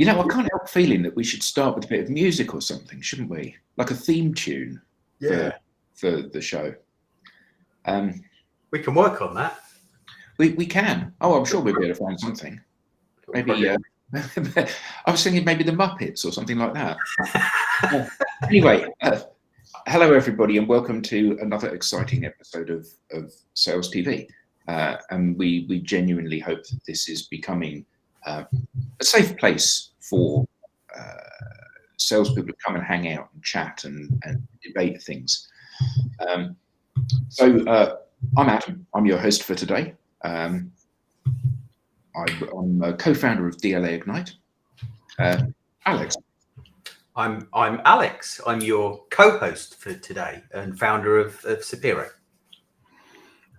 I can't help feeling that we should start with a bit of music or something, shouldn't we? Like a theme tune for the show. We can work on that. We can. Oh, I'm sure we'll be able to find something. Maybe I was thinking maybe the Muppets or something like that. Anyway, hello everybody, and welcome to another exciting episode of Sales TV. And we genuinely hope that this is becoming a safe place for salespeople to come and hang out and chat and debate things. So I'm Adam. I'm your host for today. I'm a co-founder of DLA Ignite. Alex. I'm Alex. I'm your co-host for today and founder of Sapiro.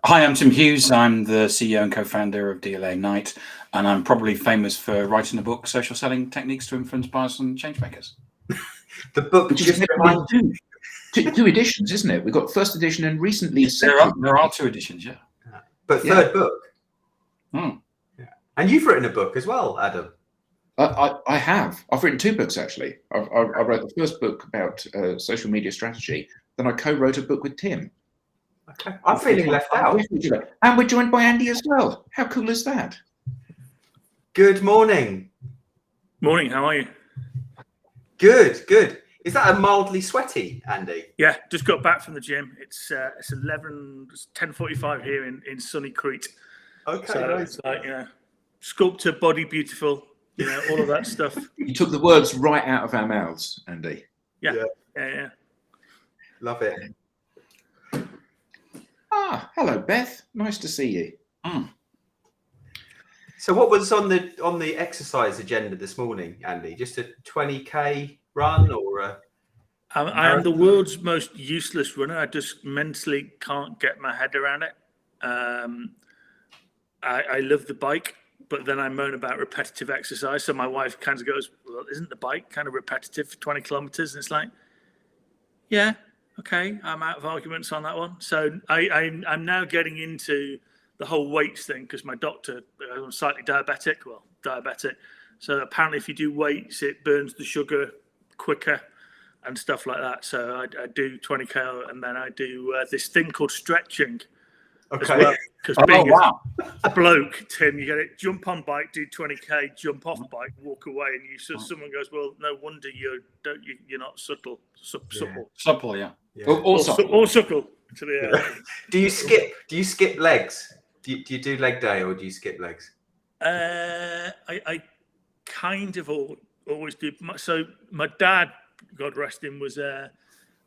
Hi, I'm Tim Hughes. I'm the CEO and co-founder of DLA Ignite, and I'm probably famous for writing a book, Social Selling Techniques to Influence Buyers and Changemakers. The book just behind two editions, isn't it? We've got first edition and recently there are two editions, yeah. But third book. Hmm. Yeah. And you've written a book as well, Adam. I have. I've written two books, actually. I wrote the first book about social media strategy. Then I co-wrote a book with Tim. Okay. I'm feeling left out. And we're joined by Andy as well. How cool is that? Good morning. Morning, how are you? Good. Is that a mildly sweaty, Andy? Yeah, just got back from the gym. It's 10:45 here in sunny Crete. Okay, so nice. It's like, sculptor, body beautiful, all of that stuff. You took the words right out of our mouths, Andy. Yeah. Love it. Hello, Beth. Nice to see you. So what was on the exercise agenda this morning, Andy? Just a 20k run or a... I am the world's most useless runner. I just mentally can't get my head around it. I love the bike, but then I moan about repetitive exercise. So my wife kind of goes, well, isn't the bike kind of repetitive for 20 kilometers? And it's like, yeah, okay, I'm out of arguments on that one. So I'm now getting into the whole weights thing because my doctor, I'm slightly diabetic. So apparently if you do weights, it burns the sugar quicker and stuff like that. So I do 20k and then I do this thing called stretching. Okay. As well, because being a bloke, Tim, you get it. Jump on bike, do 20k, jump off bike, walk away, and someone goes, "Well, no wonder you're not supple." Supple, yeah. Or supple. Do you skip legs? Do you do leg day or do you skip legs? I kind of always do. So my dad, God rest him, was a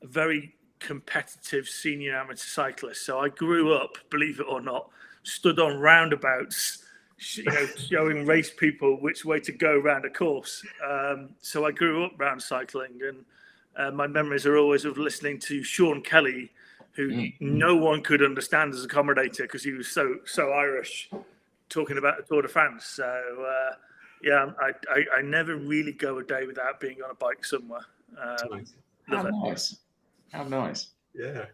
very competitive senior amateur cyclist. So I grew up, believe it or not, stood on roundabouts, showing race people which way to go around a course. So I grew up round cycling, and my memories are always of listening to Sean Kelly, who no one could understand as a commentator because he was so Irish, talking about the Tour de France. So I never really go a day without being on a bike somewhere. How nice. Yeah.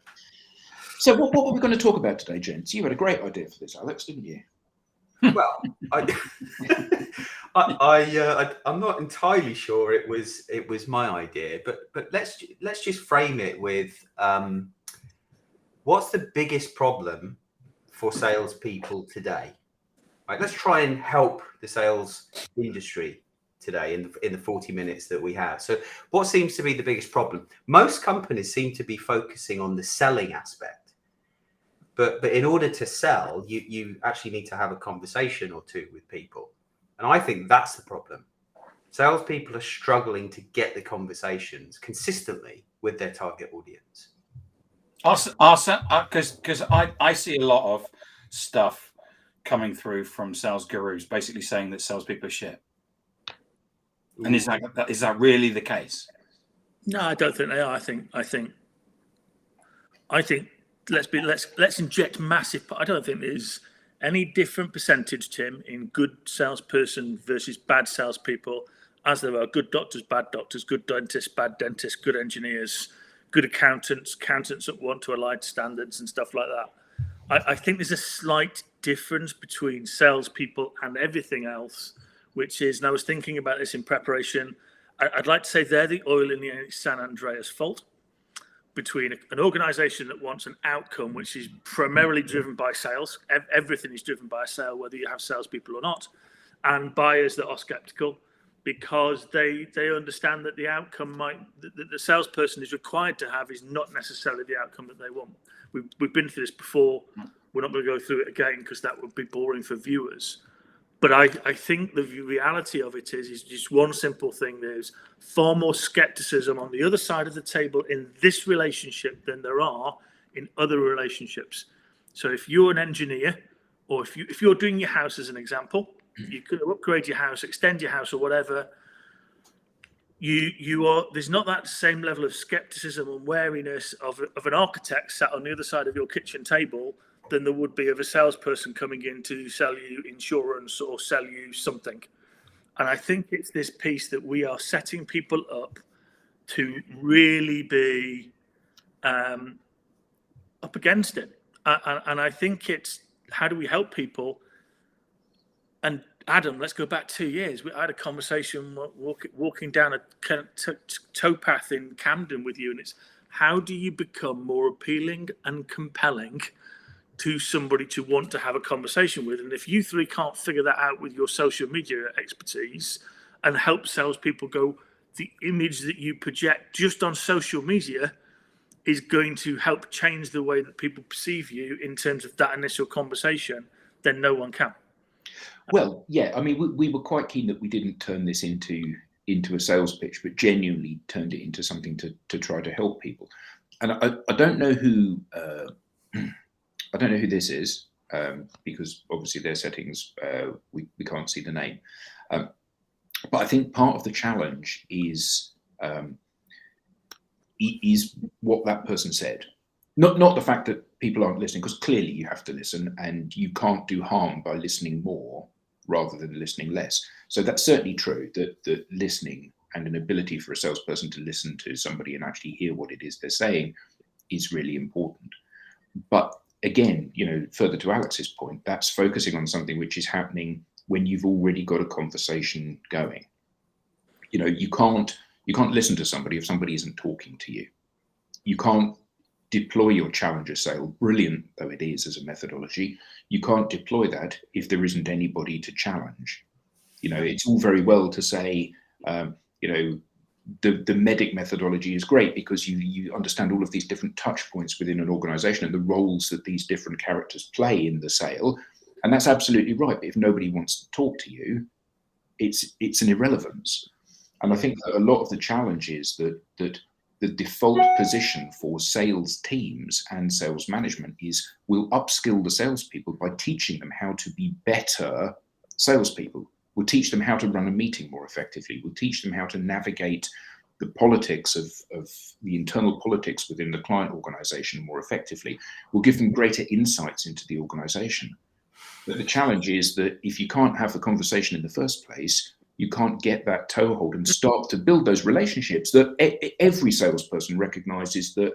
So what were we going to talk about today, gents? You had a great idea for this, Alex, didn't you? Well, I'm not entirely sure it was my idea, but let's just frame it with what's the biggest problem for salespeople today? Right, let's try and help the sales industry today in the 40 minutes that we have. So what seems to be the biggest problem? Most companies seem to be focusing on the selling aspect, but in order to sell, you actually need to have a conversation or two with people. And I think that's the problem. Salespeople are struggling to get the conversations consistently with their target audience. Because I see a lot of stuff coming through from sales gurus basically saying that salespeople are shit. And is that really the case? No, I don't think they are. I think let's inject massive. I don't think there's any different percentage, Tim, in good salesperson versus bad salespeople, as there are good doctors, bad doctors, good dentists, bad dentists, good engineers, good accountants that want to align standards and stuff like that. I think there's a slight difference between salespeople and everything else, which is, and I was thinking about this in preparation, I'd like to say they're the oil in the San Andreas fault between an organization that wants an outcome which is primarily driven by sales. Everything is driven by a sale, whether you have salespeople or not, and buyers that are skeptical because they understand that the outcome the salesperson is required to have is not necessarily the outcome that they want. We've been through this before. We're not going to go through it again because that would be boring for viewers. But I think the reality of it is just one simple thing. There's far more skepticism on the other side of the table in this relationship than there are in other relationships. So if you're an engineer, or if you're doing your house as an example, you could upgrade your house, extend your house, or whatever. There's not that same level of skepticism and wariness of an architect sat on the other side of your kitchen table than there would be of a salesperson coming in to sell you insurance or sell you something. And I think it's this piece that we are setting people up to really be up against it. And I think it's, how do we help people? And Adam, let's go back 2 years. I had a conversation walking down a towpath in Camden with you, and it's, how do you become more appealing and compelling to somebody to want to have a conversation with? And if you three can't figure that out with your social media expertise and help salespeople go, the image that you project just on social media is going to help change the way that people perceive you in terms of that initial conversation, then no one can. Well, yeah, I mean, we were quite keen that we didn't turn this into a sales pitch, but genuinely turned it into something to try to help people. And I don't know who I don't know who this is, because obviously their settings, we can't see the name. But I think part of the challenge is what that person said. Not the fact that people aren't listening, because clearly you have to listen, and you can't do harm by listening more rather than listening less. So that's certainly true, that listening and an ability for a salesperson to listen to somebody and actually hear what it is they're saying is really important. But again, further to Alex's point, that's focusing on something which is happening when you've already got a conversation going. You can't listen to somebody if somebody isn't talking to you. You can't deploy your challenger sale, brilliant though it is as a methodology. You can't deploy that if there isn't anybody to challenge. It's all very well to say, the medic methodology is great because you understand all of these different touch points within an organization and the roles that these different characters play in the sale. And that's absolutely right. But if nobody wants to talk to you, it's an irrelevance. And I think that a lot of the challenge is that the default position for sales teams and sales management is we'll upskill the salespeople by teaching them how to be better salespeople. We'll teach them how to run a meeting more effectively. We'll teach them how to navigate the politics of the internal politics within the client organization more effectively. We'll give them greater insights into the organization. But the challenge is that if you can't have the conversation in the first place, you can't get that toehold and start to build those relationships that every salesperson recognizes that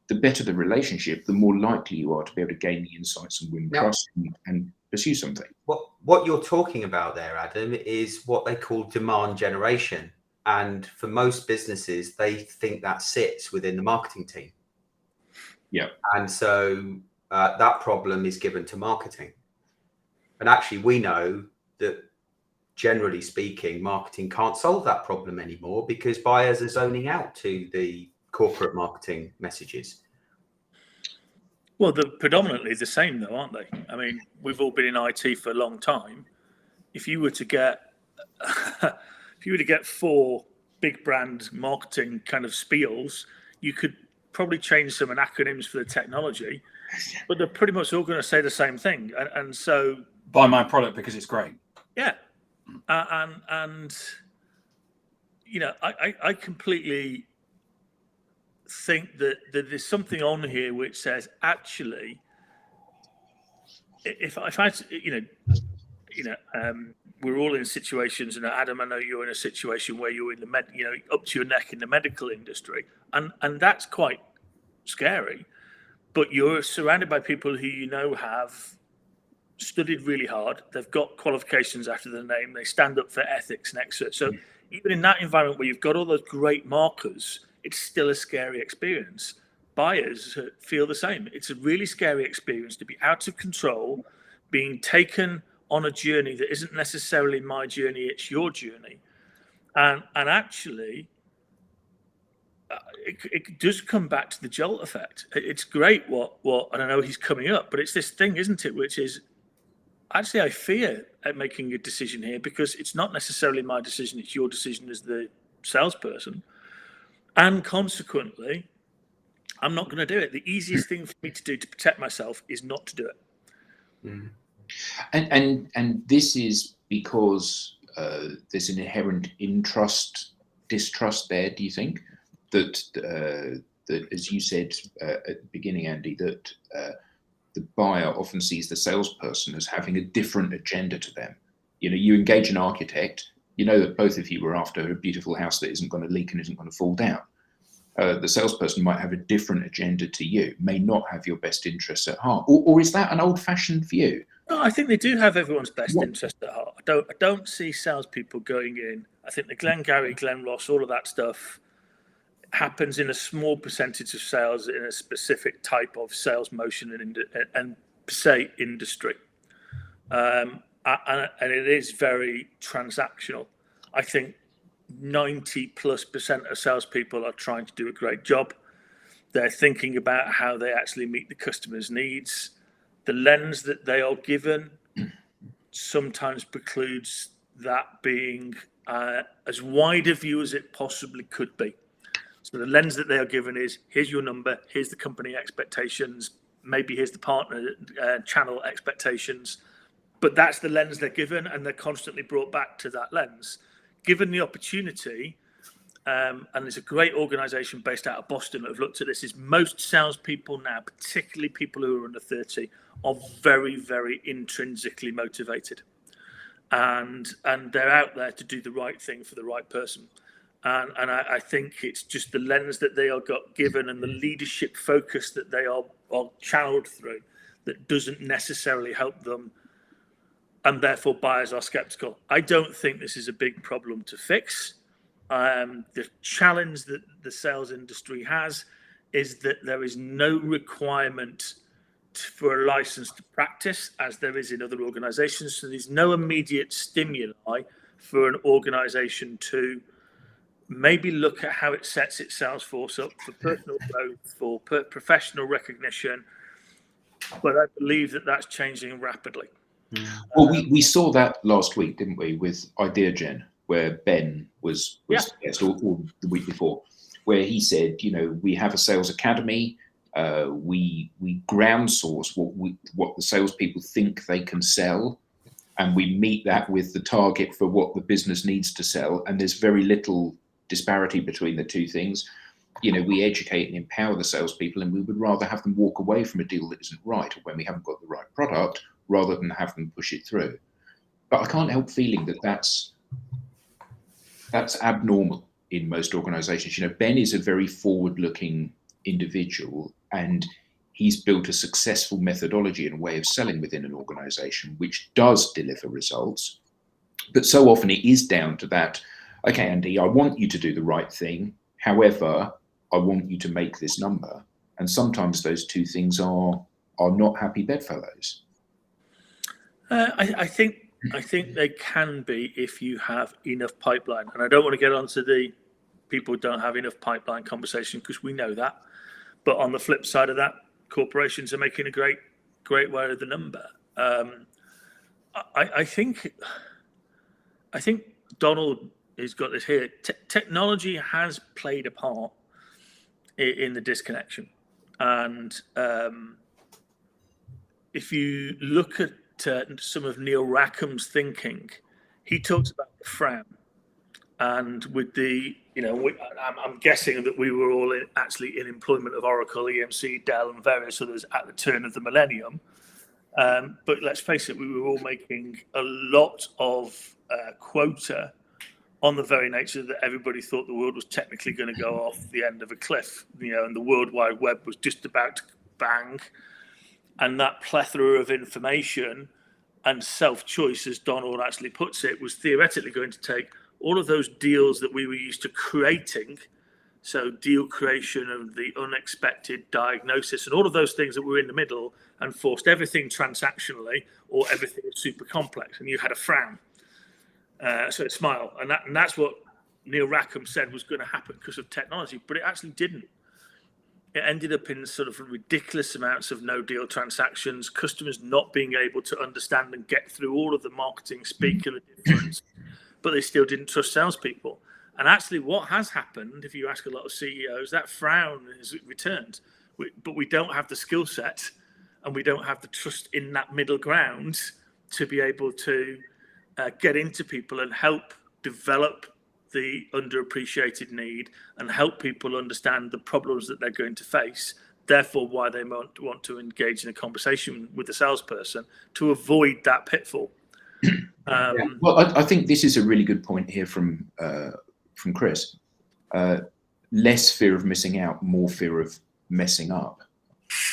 the better the relationship, the more likely you are to be able to gain the insights and win trust and pursue something. What you're talking about there, Adam, is what they call demand generation. And for most businesses, they think that sits within the marketing team. Yeah. And so that problem is given to marketing. And actually, we know that generally speaking, marketing can't solve that problem anymore because buyers are zoning out to the corporate marketing messages. Well, they're predominantly the same, though, aren't they? I mean, we've all been in IT for a long time. If you were to get, four big brand marketing kind of spiels, you could probably change some acronyms for the technology, but they're pretty much all going to say the same thing. And so, buy my product because it's great. Yeah. I completely think that there's something on here which says, actually, if I we're all in situations, and Adam, I know you're in a situation where you're in the up to your neck in the medical industry, and that's quite scary. But you're surrounded by people who have studied really hard. They've got qualifications after their name. They stand up for ethics and excellence. So even in that environment where you've got all those great markers, it's still a scary experience. Buyers feel the same. It's a really scary experience to be out of control, being taken on a journey that isn't necessarily my journey, it's your journey. And actually, it does come back to the jolt effect. It's great what and I know he's coming up, but it's this thing, isn't it, which is actually I fear at making a decision here because it's not necessarily my decision, it's your decision as the salesperson. And consequently, I'm not going to do it. The easiest thing for me to do to protect myself is not to do it. Mm. And this is because there's an inherent distrust there, do you think? That as you said at the beginning, Andy, that the buyer often sees the salesperson as having a different agenda to them. You know, you engage an architect, you know that both of you are after a beautiful house that isn't going to leak and isn't going to fall down. The salesperson might have a different agenda to you, may not have your best interests at heart. Or is that an old-fashioned view? No, I think they do have everyone's best interest at heart. I don't see salespeople going in. I think the Glengarry, Glen Ross, all of that stuff happens in a small percentage of sales in a specific type of sales motion and say industry. And it is very transactional. I think 90+% of salespeople are trying to do a great job. They're thinking about how they actually meet the customer's needs. The lens that they are given sometimes precludes that being as wide a view as it possibly could be. So the lens that they are given is, here's your number, here's the company expectations, maybe here's the partner channel expectations. But that's the lens they're given, and they're constantly brought back to that lens. Given the opportunity, and there's a great organization based out of Boston that have looked at this, is most salespeople now, particularly people who are under 30, are very, very intrinsically motivated. And they're out there to do the right thing for the right person. And I think it's just the lens that they are given and the leadership focus that they are channeled through that doesn't necessarily help them. And therefore buyers are skeptical. I don't think this is a big problem to fix. The challenge that the sales industry has is that there is no requirement for a license to practice as there is in other organizations. So there's no immediate stimuli for an organization to maybe look at how it sets its sales force up for personal growth, for professional recognition. But I believe that that's changing rapidly. Well, we saw that last week, didn't we, with IdeaGen, where Ben was yes, or the week before, where he said, you know, we have a sales academy, we ground source what the salespeople think they can sell, and we meet that with the target for what the business needs to sell, and there's very little disparity between the two things. You know, we educate and empower the salespeople, and we would rather have them walk away from a deal that isn't right, or when we haven't got the right product, rather than have them push it through. But I can't help feeling that that's abnormal in most organizations. You know, Ben is a very forward-looking individual, and he's built a successful methodology and a way of selling within an organization which does deliver results. But so often it is down to that, okay, Andy, I want you to do the right thing. However, I want you to make this number. And sometimes those two things are not happy bedfellows. I think they can be if you have enough pipeline. And I don't want to get onto the people who don't have enough pipeline conversation, because we know that. But on the flip side of that, corporations are making a great way of the number. I think Donald has got this here. Technology has played a part in the disconnection. And if you look at some of Neil Rackham's thinking, he talks about the frown, and with the, you know, I'm guessing that we were all actually in employment of Oracle, EMC, Dell, and various others at the turn of the millennium. But let's face it, we were all making a lot of quota on the very nature that everybody thought the world was technically going to go off the end of a cliff, you know, and the World Wide Web was just about to bang. And that plethora of information And self-choice, as Donald actually puts it, was theoretically going to take all of those deals that we were used to creating, so deal creation and the unexpected diagnosis and all of those things that were in the middle, and forced everything transactionally or everything super complex, and you had a frown. So a smile, and that's what Neil Rackham said was going to happen because of technology, but it actually didn't. It ended up in sort of ridiculous amounts of no deal transactions, customers not being able to understand and get through all of the marketing speak and the difference, but they still didn't trust salespeople. And actually what has happened, if you ask a lot of CEOs, that frown has returned, but we don't have the skill set and we don't have the trust in that middle ground to be able to get into people and help develop the underappreciated need and help people understand the problems that they're going to face, therefore why they want to engage in a conversation with the salesperson to avoid that pitfall. Well, I think this is a really good point here from Chris. Less fear of missing out, more fear of messing up.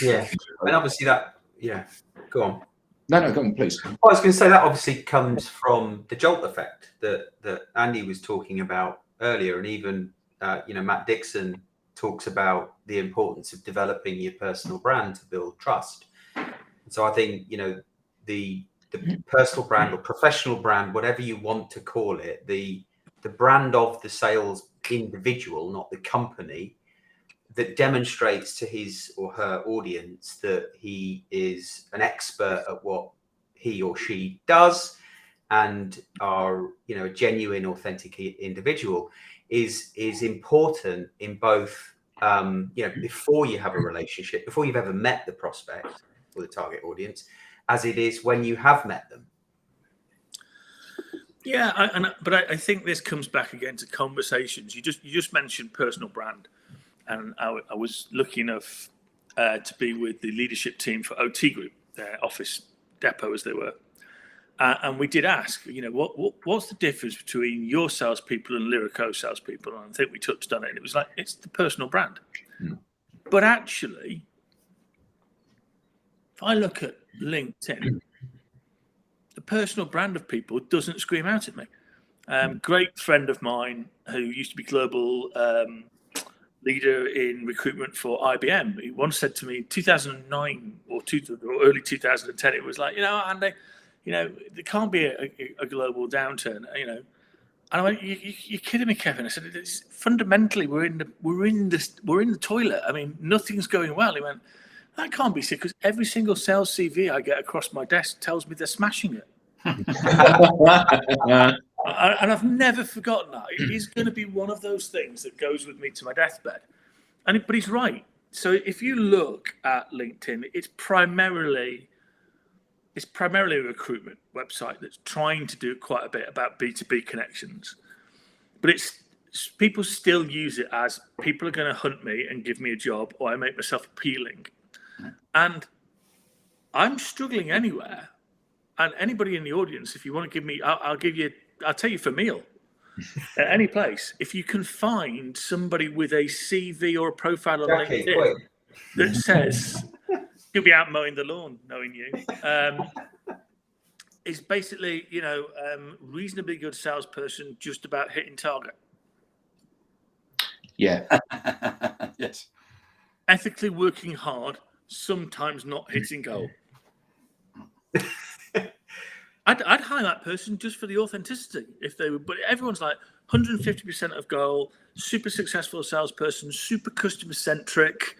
Yeah, and obviously that, yeah, go on. No, go on, please. I was going to say that obviously comes from the jolt effect that Andy was talking about earlier, and even Matt Dixon talks about the importance of developing your personal brand to build trust. So I think the personal brand or professional brand, whatever you want to call it, the brand of the sales individual, not the company, that demonstrates to his or her audience that he is an expert at what he or she does and are a genuine, authentic individual is important in both before you have a relationship, before you've ever met the prospect or the target audience, as it is when you have met them. Yeah, but I think this comes back again to conversations. You just mentioned personal brand. And I was lucky enough to be with the leadership team for OT Group, their office depot as they were. And we did ask, what's the difference between your salespeople and Lyrico salespeople? And I think we touched on it. And it was like, it's the personal brand. Mm. But actually, if I look at LinkedIn, the personal brand of people doesn't scream out at me. Great friend of mine who used to be global leader in recruitment for IBM. He once said to me, 2009 or early 2010, it was like, Andy, there can't be a global downturn, And I went, you're kidding me, Kevin. I said, fundamentally, we're in the toilet. I mean, nothing's going well. He went, that can't be sick because every single sales CV I get across my desk tells me they're smashing it. And I've never forgotten that. It is going to be one of those things that goes with me to my deathbed. But he's right. So if you look at LinkedIn, it's primarily a recruitment website that's trying to do quite a bit about B2B connections. But people still use it as people are going to hunt me and give me a job, or I make myself appealing. And I'm struggling anywhere. And anybody in the audience, if you want to give me, I'll tell you for meal at any place. If you can find somebody with a CV or a profile on LinkedIn that says you'll be out mowing the lawn, knowing you, is basically reasonably good salesperson, just about hitting target. Yeah. Yes. Ethically working hard, sometimes not hitting goal. I'd hire that person just for the authenticity if they were, but everyone's like 150% of goal, super successful salesperson, super customer centric,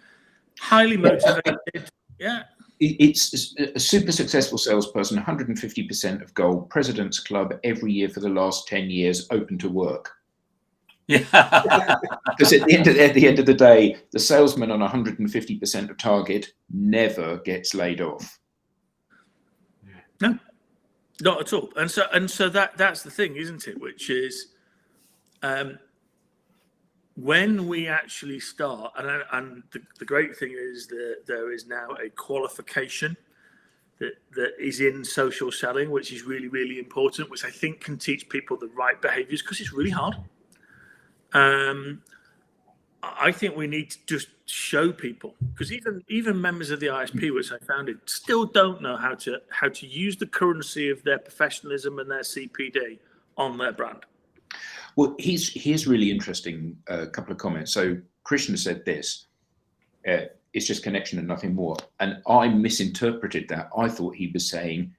highly motivated. Yeah. It's a super successful salesperson, 150% of goal, President's Club every year for the last 10 years, open to work. Yeah. Because at the end of the day, the salesman on 150% of target never gets laid off. No. Not at all. And so that's the thing, isn't it? Which is when we actually start, and the great thing is that there is now a qualification that is in social selling, which is really, really important, which I think can teach people the right behaviors because it's really hard. I think we need to just show people, because even members of the ISP, which I founded, still don't know how to use the currency of their professionalism and their CPD on their brand. Well, here's really interesting couple of comments. So Krishna said this, it's just connection and nothing more. And I misinterpreted that. I thought he was saying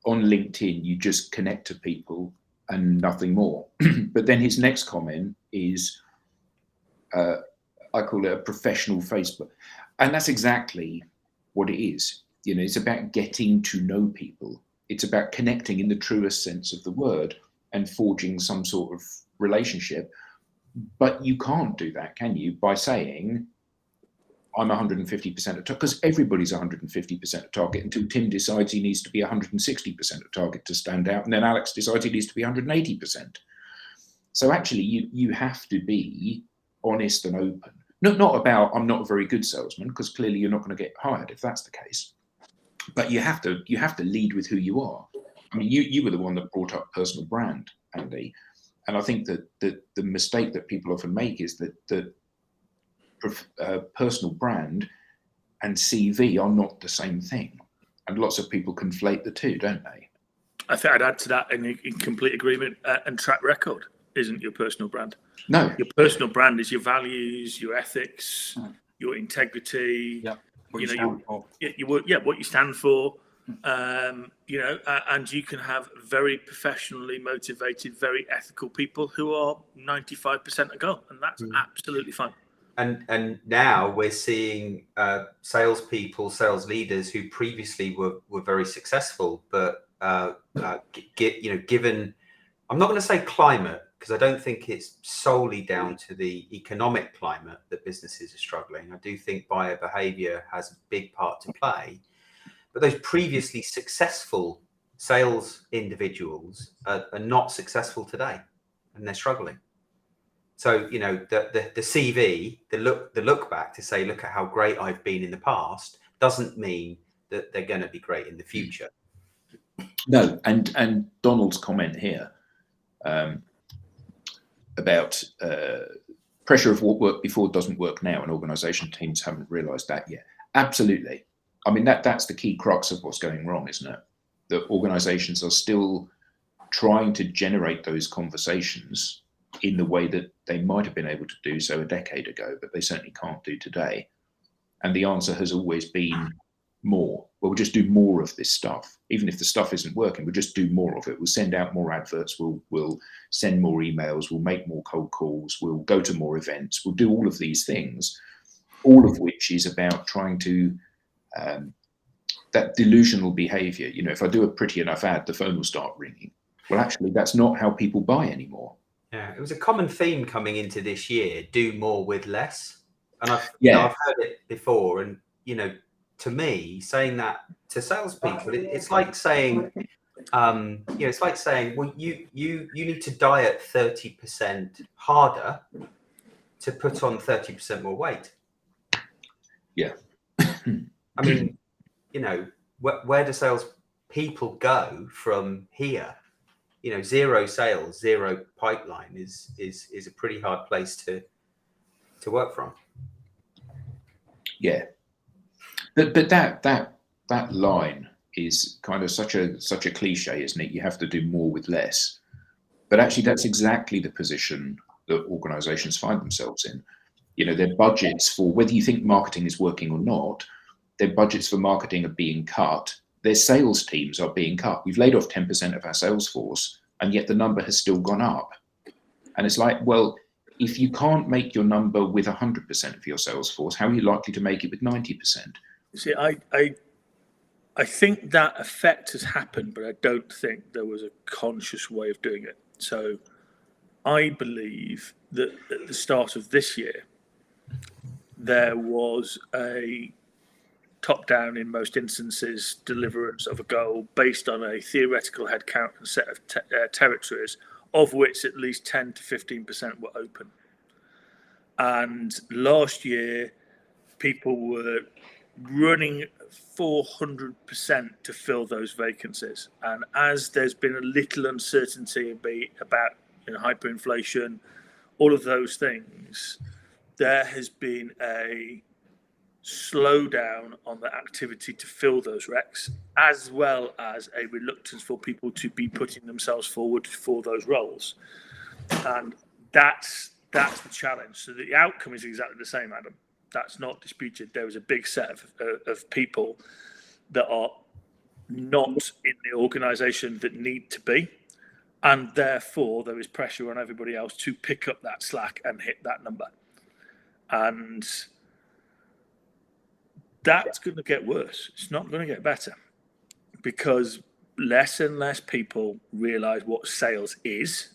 on LinkedIn, you just connect to people and nothing more. But then his next comment is, I call it a professional Facebook. And that's exactly what it is. You know, it's about getting to know people. It's about connecting in the truest sense of the word and forging some sort of relationship. But you can't do that, can you, by saying, I'm 150% of target, because everybody's 150% of target until Tim decides he needs to be 160% of target to stand out. And then Alex decides he needs to be 180%. So actually, you have to be honest and open. Not about, I'm not a very good salesman, because clearly you're not going to get hired if that's the case. But you have to lead with who you are. I mean, you were the one that brought up personal brand, Andy. And I think that the mistake that people often make is that personal brand and CV are not the same thing. And lots of people conflate the two, don't they? I think I'd add to that in complete agreement. And track record isn't your personal brand. No. Your personal brand is your values, your ethics, your integrity. Yeah. What what you stand for. And you can have very professionally motivated, very ethical people who are 95% a go, and that's absolutely fine. And now we're seeing salespeople, sales leaders who previously were very successful, but given, I'm not going to say climate, because I don't think it's solely down to the economic climate that businesses are struggling. I do think buyer behavior has a big part to play. But those previously successful sales individuals are not successful today, and they're struggling. So, you know, the CV, the look back to say, look at how great I've been in the past, doesn't mean that they're going to be great in the future. No, and Donald's comment here about pressure of what worked before doesn't work now, and organisation teams haven't realised that yet. Absolutely. I mean, that's the key crux of what's going wrong, isn't it? That organisations are still trying to generate those conversations in the way that they might have been able to do so a decade ago, but they certainly can't do today. And the answer has always been more. Well, we'll just do more of this stuff. Even if the stuff isn't working, we'll just do more of it. We'll send out more adverts. We'll send more emails. We'll make more cold calls. We'll go to more events. We'll do all of these things, all of which is about trying to that delusional behavior. You know, if I do a pretty enough ad, the phone will start ringing. Well, actually, that's not how people buy anymore. Yeah, it was a common theme coming into this year: do more with less. And I've heard it before, and to me, saying that to salespeople, it's like saying, it's like saying, well, you need to diet 30% harder to put on 30% more weight. Yeah. I mean, where do salespeople go from here? Zero sales, zero pipeline is a pretty hard place to work from. Yeah. But that line is kind of such a cliche, isn't it? You have to do more with less. But actually, that's exactly the position that organizations find themselves in. Their budgets for, whether you think marketing is working or not, their budgets for marketing are being cut. Their sales teams are being cut. We've laid off 10% of our sales force, and yet the number has still gone up. And it's like, well, if you can't make your number with 100% of your sales force, how are you likely to make it with 90%? See, I think that effect has happened, but I don't think there was a conscious way of doing it. So I believe that at the start of this year, there was a top-down, in most instances, deliverance of a goal based on a theoretical headcount and set of territories, of which at least 10 to 15% were open. And last year, people were running 400% to fill those vacancies. And as there's been a little uncertainty about hyperinflation, all of those things, there has been a slowdown on the activity to fill those recs, as well as a reluctance for people to be putting themselves forward for those roles. And that's the challenge. So the outcome is exactly the same, Adam. That's not disputed. There is a big set of people that are not in the organisation that need to be, and therefore there is pressure on everybody else to pick up that slack and hit that number. And that's going to get worse. It's not going to get better, because less and less people realise what sales is.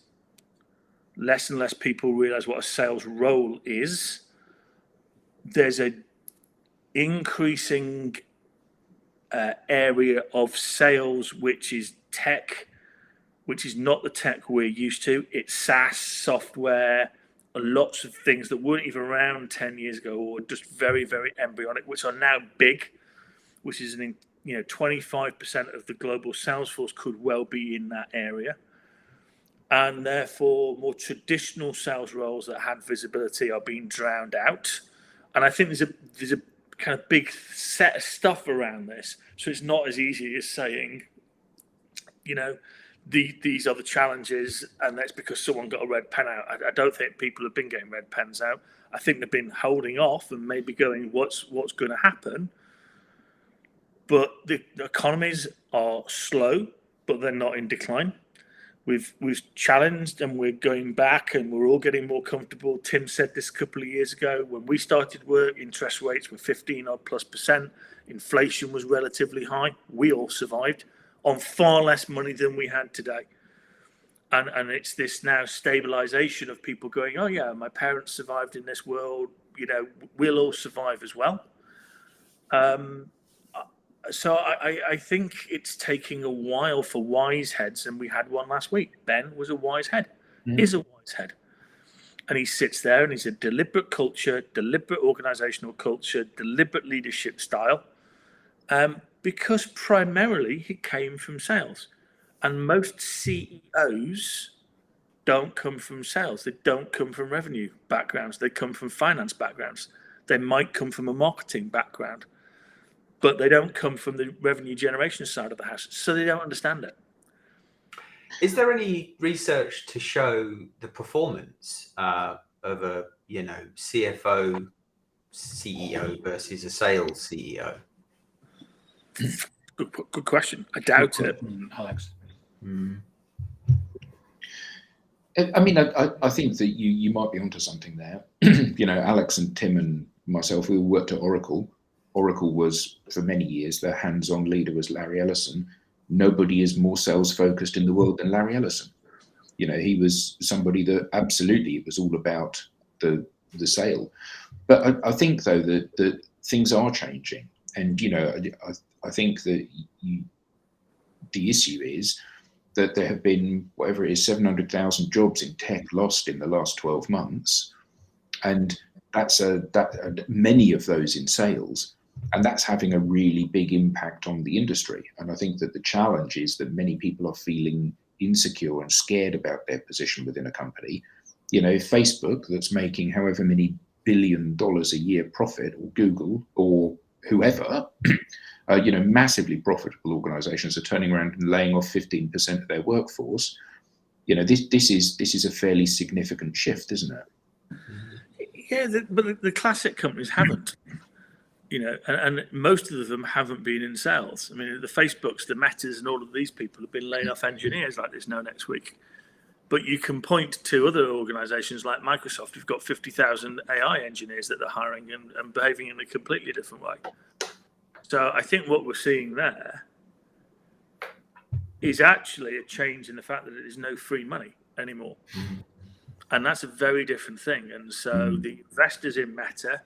Less and less people realise what a sales role is. There's an increasing area of sales which is tech, which is not the tech we're used to. It's SaaS software, lots of things that weren't even around 10 years ago, or just very, very embryonic, which are now big, which is 25% of the global sales force could well be in that area. And therefore, more traditional sales roles that had visibility are being drowned out. And I think there's a kind of big set of stuff around this. So it's not as easy as saying, these are the challenges, and that's because someone got a red pen out. I don't think people have been getting red pens out. I think they've been holding off and maybe going, what's going to happen? But the economies are slow, but they're not in decline. We've challenged, and we're going back, and we're all getting more comfortable. Tim said this a couple of years ago. When we started work, interest rates were 15% Inflation was relatively high. We all survived on far less money than we had today. And it's this now stabilization of people going, oh yeah, my parents survived in this world, we'll all survive as well. So I think it's taking a while for wise heads, and we had one last week. Ben was a wise head, is a wise head. And he sits there, and he's a deliberate culture, deliberate organizational culture, deliberate leadership style, because primarily he came from sales. And most CEOs don't come from sales. They don't come from revenue backgrounds. They come from finance backgrounds. They might come from a marketing background, but they don't come from the revenue generation side of the house, so they don't understand it. Is there any research to show the performance of a CFO CEO versus a sales CEO? Good question. I doubt it, Alex. I mean, I think that you might be onto something there. Alex and Tim and myself, we all worked at Oracle. Oracle was, for many years, their hands-on leader was Larry Ellison. Nobody is more sales-focused in the world than Larry Ellison. He was somebody that absolutely, it was all about the sale. But I think, though, that things are changing. And, I think that the issue is that there have been, whatever it is, 700,000 jobs in tech lost in the last 12 months. And that's many of those in sales. And that's having a really big impact on the industry. And I think that the challenge is that many people are feeling insecure and scared about their position within a company. Facebook, that's making however many $1 billion a year profit, or Google, or whoever, massively profitable organizations are turning around and laying off 15% of their workforce. This is a fairly significant shift, isn't it? Yeah, but the classic companies haven't. And most of them haven't been in sales. I mean, the Facebooks, the Metas, and all of these people have been laying off engineers like this now next week. But you can point to other organizations like Microsoft who've got 50,000 AI engineers that they're hiring and behaving in a completely different way. So I think what we're seeing there is actually a change in the fact that there's no free money anymore. And that's a very different thing. And so the investors in Meta,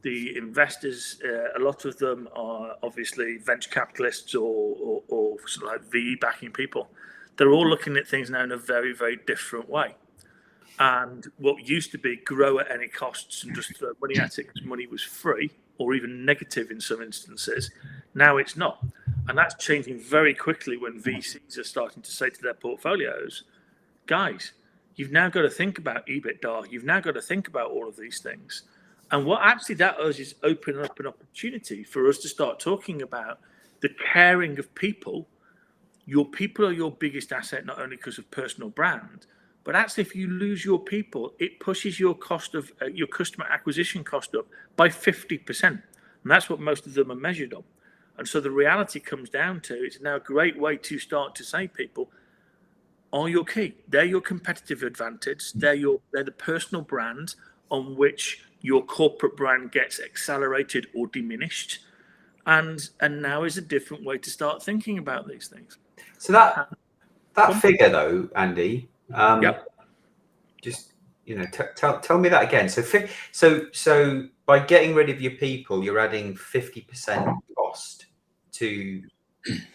the investors, a lot of them are obviously venture capitalists or sort of like VE backing people. They're all looking at things now in a very, very different way. And what used to be grow at any costs and just throw money at it because money was free or even negative in some instances, now it's not. And that's changing very quickly when VCs are starting to say to their portfolios, guys, You've now got to think about EBITDA. You've now got to think about all of these things. And what actually that does is open up an opportunity for us to start talking about the caring of people. Your people are your biggest asset, not only because of personal brand, but actually if you lose your people, it pushes your cost of your customer acquisition cost up by 50%. And that's what most of them are measured on. And so the reality comes down to, it's now a great way to start to say people are your key. They're your competitive advantage. They're the personal brand on which your corporate brand gets accelerated or diminished. And now is a different way to start thinking about these things. So that figure though, Andy, Yep. just tell me that again. So by getting rid of your people, you're adding 50% cost to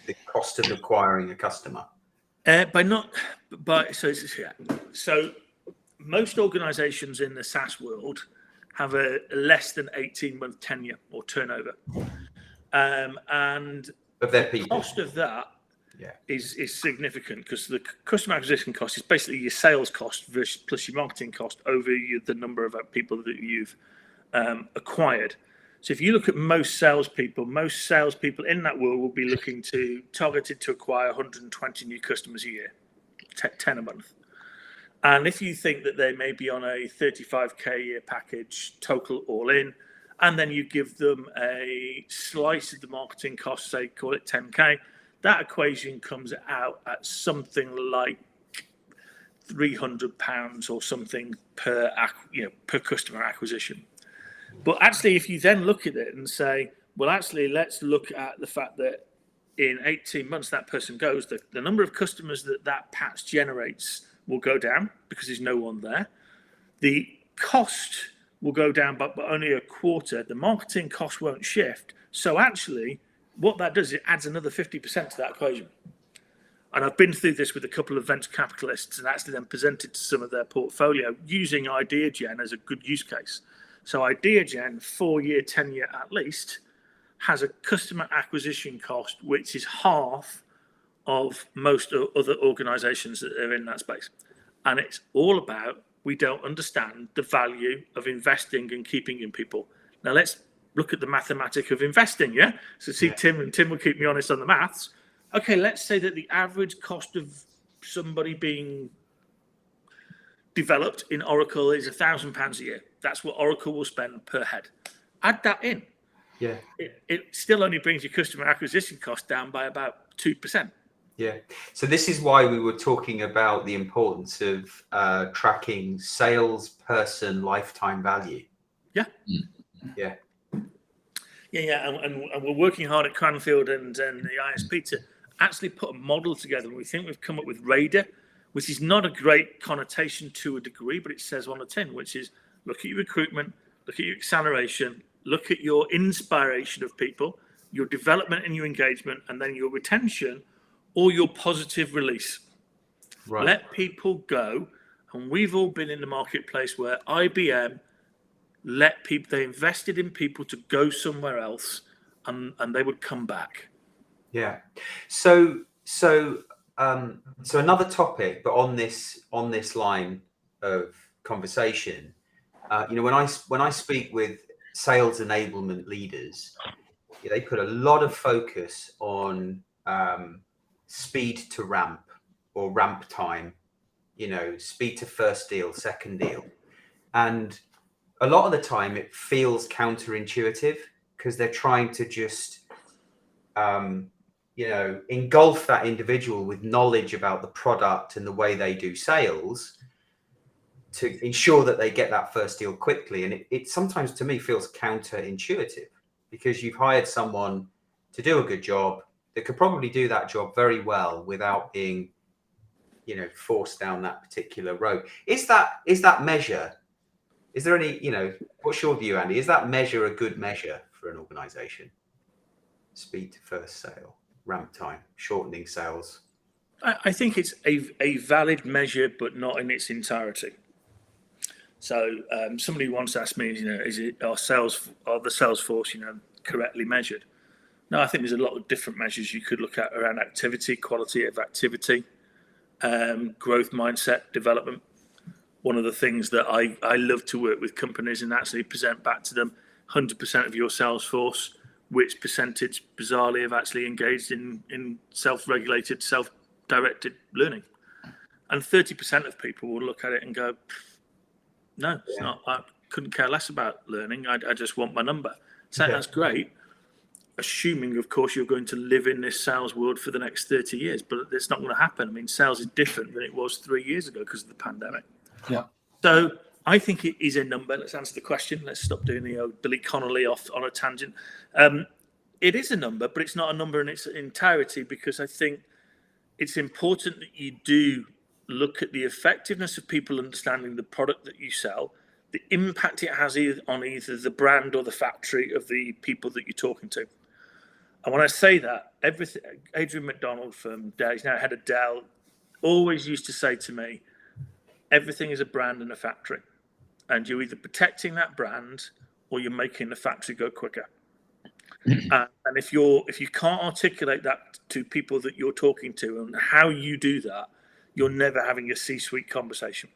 the cost of acquiring a customer. So most organizations in the SaaS world have a less than 18-month tenure or turnover, and of their people. The cost of that is significant, because the customer acquisition cost is basically your sales cost plus your marketing cost over the number of people that you've acquired. So if you look at most salespeople in that world will be targeted to acquire 120 new customers a year, 10 a month. And if you think that they may be on a 35k a year package, total all in, and then you give them a slice of the marketing cost, say call it 10k, that equation comes out at something like £300 or something per customer acquisition. But actually, if you then look at it and say, well, actually, let's look at the fact that in 18 months that person goes, the number of customers that patch generates will go down because there's no one there. The cost will go down, but only a quarter. The marketing cost won't shift. So actually, what that does is it adds another 50% to that equation. And I've been through this with a couple of venture capitalists and actually then presented to some of their portfolio using IdeaGen as a good use case. So IdeaGen, 4-year tenure at least, has a customer acquisition cost which is half of most other organizations that are in that space. And it's all about, we don't understand the value of investing and keeping in people. Now let's look at the mathematics of investing, yeah? So Tim will keep me honest on the maths. Okay, let's say that the average cost of somebody being developed in Oracle is £1,000 a year. That's what Oracle will spend per head. Add that in. Yeah. It still only brings your customer acquisition cost down by about 2%. Yeah. So this is why we were talking about the importance of tracking salesperson lifetime value. Yeah. Yeah. Yeah. And we're working hard at Cranfield and the ISP to actually put a model together. We think we've come up with Radar, which is not a great connotation to a degree, but it says on the tin, which is look at your recruitment, look at your acceleration, look at your inspiration of people, your development and your engagement, and then your retention or your positive release. Right. Let people go. And we've all been in the marketplace where IBM they invested in people to go somewhere else and they would come back. Yeah. So another topic, but on this line of conversation, when I speak with sales enablement leaders, they put a lot of focus on speed to ramp or ramp time, speed to first deal, second deal. And a lot of the time it feels counterintuitive because they're trying to just, engulf that individual with knowledge about the product and the way they do sales to ensure that they get that first deal quickly. And it sometimes to me feels counterintuitive because you've hired someone to do a good job that could probably do that job very well without being, forced down that particular road. Is that measure? Is there any, what's your view, Andy? Is that measure a good measure for an organization? Speed to first sale, ramp time, shortening sales. I think it's a valid measure, but not in its entirety. So somebody once asked me, is the sales force, correctly measured? No, I think there's a lot of different measures you could look at around activity, quality of activity, growth mindset, development. one of the things that I love to work with companies and actually present back to them 100% of your sales force, which percentage bizarrely have actually engaged in self-regulated, self-directed learning. And 30% of people will look at it and go, no, it's not. I couldn't care less about learning. I just want my number. So that's great. Assuming, of course, you're going to live in this sales world for the next 30 years, but it's not going to happen. I mean, sales is different than it was 3 years ago because of the pandemic. Yeah. So I think it is a number. Let's answer the question. Let's stop doing the Billy Connolly off on a tangent. It is a number, but it's not a number in its entirety, because I think it's important that you do look at the effectiveness of people understanding the product that you sell, the impact it has on either the brand or the factory of the people that you're talking to. And when I say that, Adrian McDonald from Dell, he's now head of Dell, always used to say to me, everything is a brand and a factory. And you're either protecting that brand or you're making the factory go quicker. And if you can't articulate that to people that you're talking to and how you do that, you're never having a C-suite conversation.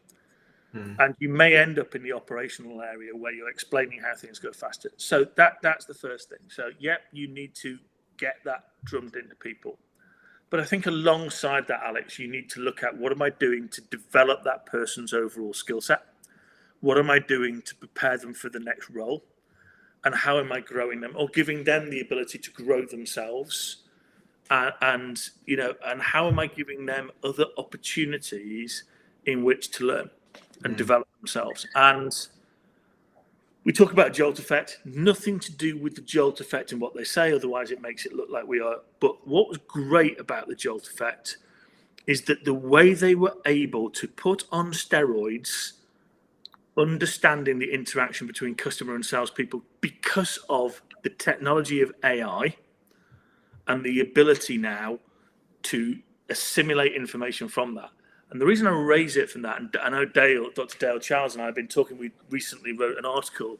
And you may end up in the operational area where you're explaining how things go faster. So that's the first thing. So, you need to get that drummed into people. But I think alongside that, Alex, you need to look at, what am I doing to develop that person's overall skill set? What am I doing to prepare them for the next role? And how am I growing them, or giving them the ability to grow themselves? And how am I giving them other opportunities in which to learn and develop themselves? And we talk about jolt effect, nothing to do with the jolt effect and what they say, otherwise it makes it look like we are. But what was great about the jolt effect is that the way they were able to put on steroids understanding the interaction between customer and salespeople because of the technology of AI and the ability now to assimilate information from that. And the reason I raise it from that, and I know Dr. Dale Charles and I have been talking, we recently wrote an article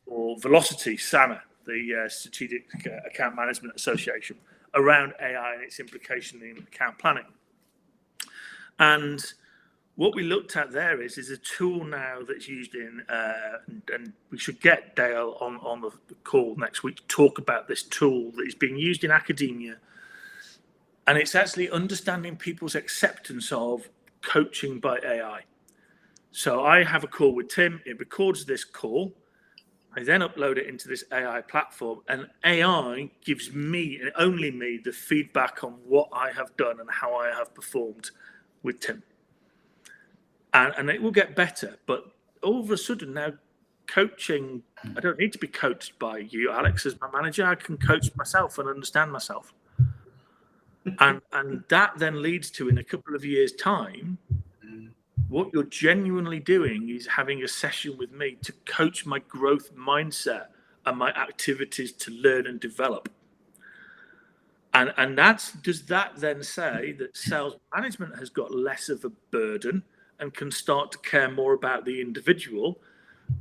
for Velocity, SAMA, the Strategic Account Management Association, around AI and its implication in account planning. And what we looked at there is a tool now that's used in, and we should get Dale on the call next week to talk about this tool that is being used in academia. And it's actually understanding people's acceptance of coaching by AI. So I have a call with Tim, it records this call, I then upload it into this AI platform, and AI gives me, and only me, the feedback on what I have done and how I have performed with Tim. And it will get better, but all of a sudden now, coaching, I don't need to be coached by you, Alex, as my manager. I can coach myself and understand myself. And that then leads to, in a couple of years' time, what you're genuinely doing is having a session with me to coach my growth mindset and my activities to learn and develop. And does that then say that sales management has got less of a burden and can start to care more about the individual,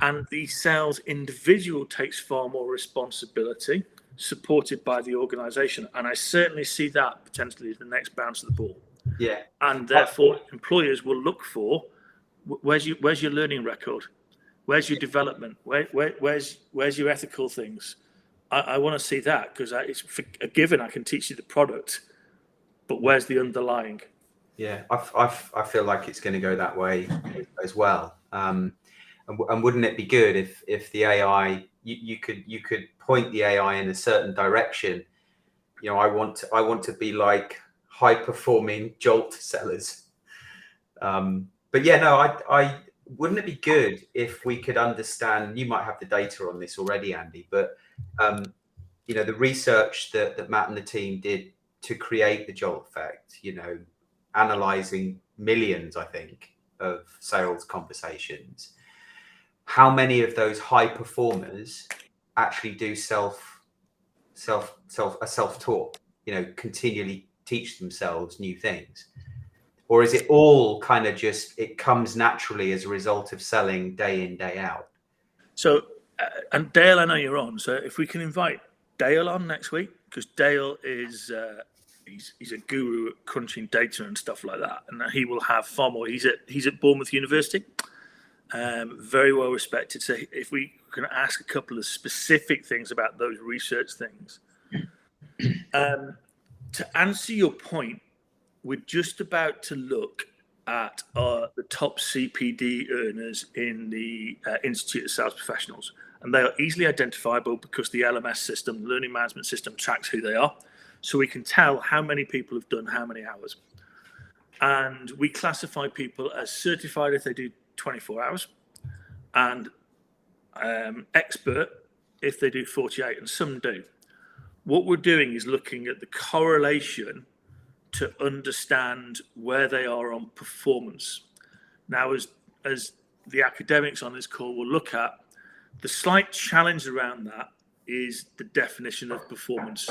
and the sales individual takes far more responsibility, supported by the organization? And I certainly see that potentially as the next bounce of the ball. Yeah. And therefore, employers will look for, where's your learning record? Where's your development? Where's your ethical things? I want to see that, because it's a given. I can teach you the product, but where's the underlying? Yeah, I feel like it's going to go that way as well. And wouldn't it be good if the AI, you could point the AI in a certain direction? You know, I want to be like high performing jolt sellers. But yeah, no, I wouldn't it be good if we could understand? You might have the data on this already, Andy, but the research that Matt and the team did to create the jolt effect, analyzing millions, I think, of sales conversations. How many of those high performers actually do self-taught, continually teach themselves new things? Or is it all kind of just, it comes naturally as a result of selling day in, day out? So, and Dale, I know you're on, so if we can invite Dale on next week, because Dale is, he's a guru at crunching data and stuff like that, and he will have far more. He's at Bournemouth University, very well respected. So if we can ask a couple of specific things about those research things. To answer your point, we're just about to look at the top CPD earners in the Institute of Sales Professionals. And they are easily identifiable because the LMS system, the learning management system, tracks who they are. So we can tell how many people have done how many hours. And we classify people as certified if they do 24 hours and expert if they do 48, and some do. What we're doing is looking at the correlation to understand where they are on performance. Now, as the academics on this call will look at, the slight challenge around that is the definition of performance.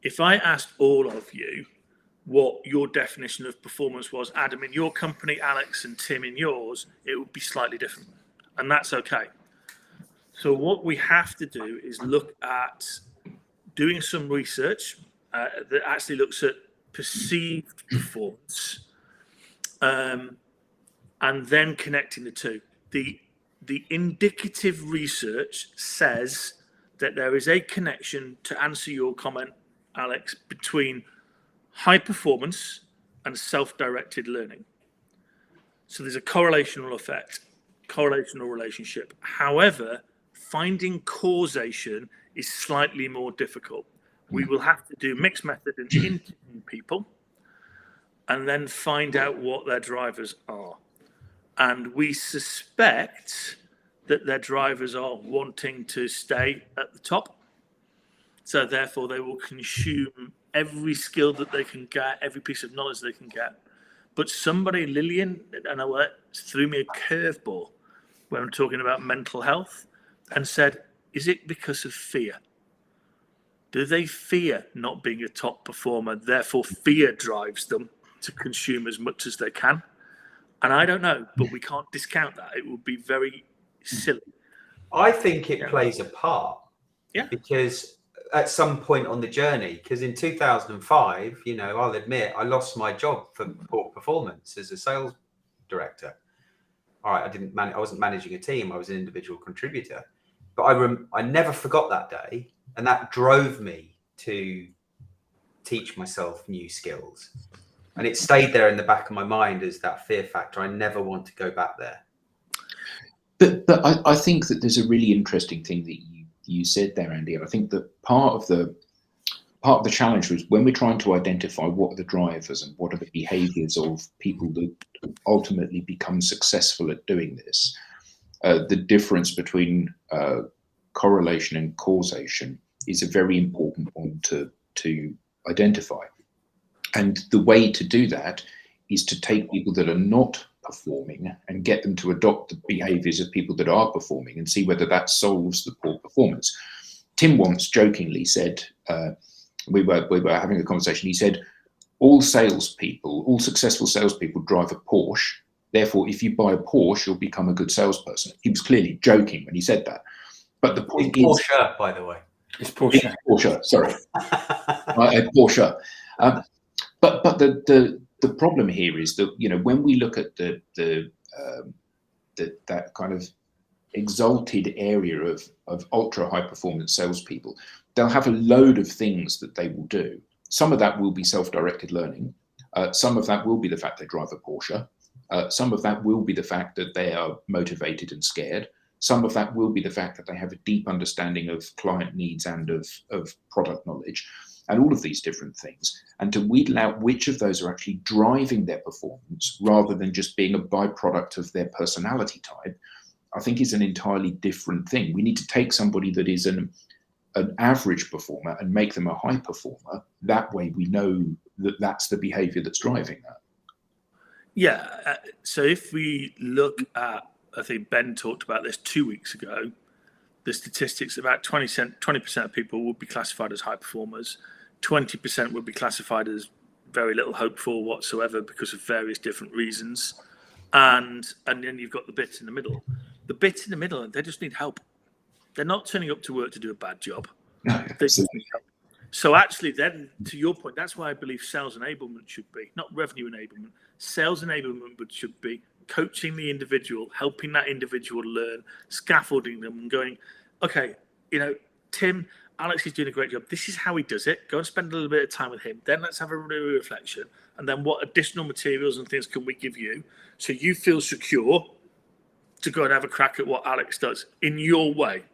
If I asked all of you what your definition of performance was, Adam in your company, Alex and Tim in yours, it would be slightly different. And that's okay. So what we have to do is look at doing some research that actually looks at perceived performance, and then connecting the two. The indicative research says that there is a connection, to answer your comment, Alex, between high performance and self-directed learning. So there's a correlational effect, correlational relationship. However, finding causation is slightly more difficult. We will have to do mixed method and interview people and then find out what their drivers are. And we suspect that their drivers are wanting to stay at the top. So therefore they will consume every skill that they can get, every piece of knowledge they can get. But somebody, Lillian, I know, threw me a curveball when I'm talking about mental health and said, is it because of fear? Do they fear not being a top performer? Therefore, fear drives them to consume as much as they can. And I don't know, but we can't discount that. It would be very silly. I think it plays a part. Yeah. Because at some point on the journey, because in 2005, you know, I'll admit I lost my job for poor performance as a sales director. All right, I wasn't managing a team. I was an individual contributor. But I never forgot that day. And that drove me to teach myself new skills. And it stayed there in the back of my mind as that fear factor. I never want to go back there. But I think that there's a really interesting thing that you said there, Andy. And I think that part of the challenge was when we're trying to identify what are the drivers and what are the behaviors of people that ultimately become successful at doing this, the difference between correlation and causation is a very important one to identify. And the way to do that is to take people that are not performing and get them to adopt the behaviors of people that are performing and see whether that solves the poor performance. Tim once jokingly said, we were having a conversation, he said, all successful salespeople drive a Porsche. Therefore, if you buy a Porsche, you'll become a good salesperson. He was clearly joking when he said that. But the point is, Porsche, by the way. It's Porsche. It's Porsche, sorry. A Porsche. But the problem here is that, you know, when we look at that kind of exalted area of ultra high performance salespeople, they'll have a load of things that they will do. Some of that will be self-directed learning. Some of that will be the fact they drive a Porsche. Some of that will be the fact that they are motivated and scared. Some of that will be the fact that they have a deep understanding of client needs and of product knowledge, and all of these different things. And to wheedle out which of those are actually driving their performance rather than just being a byproduct of their personality type, I think is an entirely different thing. We need to take somebody that is an average performer and make them a high performer. That way we know that that's the behavior that's driving that. Yeah. So if we look at, I think Ben talked about this 2 weeks ago, the statistics, about 20% of people would be classified as high performers, 20% would be classified as very little hope for whatsoever because of various different reasons. And then you've got the bit in the middle. The bit in the middle, they just need help. They're not turning up to work to do a bad job. No, they just need help. So actually then, to your point, that's why I believe sales enablement should be, not revenue enablement, sales enablement should be coaching the individual, helping that individual learn, scaffolding them, and going, okay, Tim, Alex is doing a great job. This is how he does it. Go and spend a little bit of time with him. Then let's have a reflection. And then what additional materials and things can we give you so you feel secure to go and have a crack at what Alex does in your way?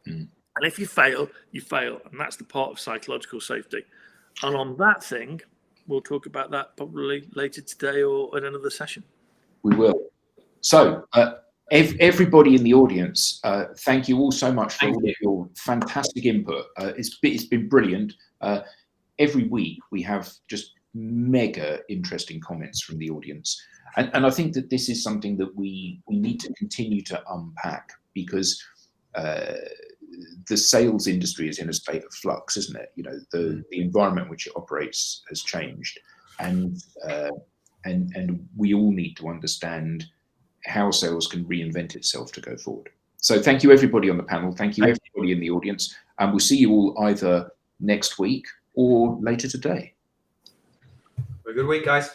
And if you fail, you fail. And that's the part of psychological safety. And on that thing, we'll talk about that probably later today or in another session. We will. So, everybody in the audience, thank you all so much for all of your fantastic input. It's been brilliant. Every week we have just mega interesting comments from the audience. And I think that this is something that we need to continue to unpack, because the sales industry is in a state of flux, isn't it? The environment in which it operates has changed, and we all need to understand how sales can reinvent itself to go forward. So thank you everybody on the panel. Thank you everybody in the audience, and we'll see you all either next week or later today. Have a good week, guys.